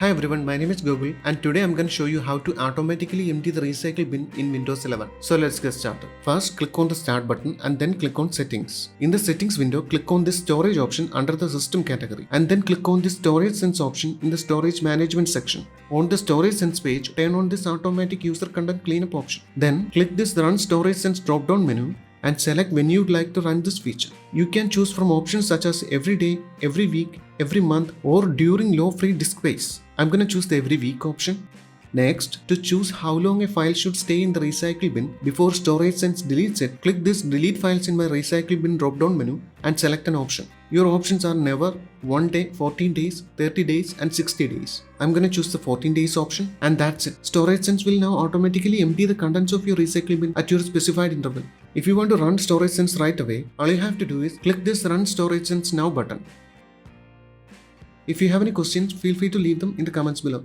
Hi everyone, my name is Gogul and today I'm going to show you how to automatically empty the recycle bin in Windows 11. So let's get started. First, click on the start button and then click on settings. In the settings window, click on the storage option under the system category and then click on the storage sense option in the storage management section. On the storage sense page, turn on this automatic user content cleanup option. Then click this run storage sense drop down menu and select when you'd like to run this feature. You can choose from options such as every day, every week, every month or during low free disk space. I'm gonna choose the every week option. Next, to choose how long a file should stay in the recycle bin before storage sense deletes it, click this delete files in my recycle bin drop down menu and select an option. Your options are never, 1 day, 14 days, 30 days and 60 days. I'm gonna choose the 14 days option and that's it. Storage sense will now automatically empty the contents of your recycle bin at your specified interval. If you want to run storage sense right away, all you have to do is click this run storage sense now button. If you have any questions, feel free to leave them in the comments below.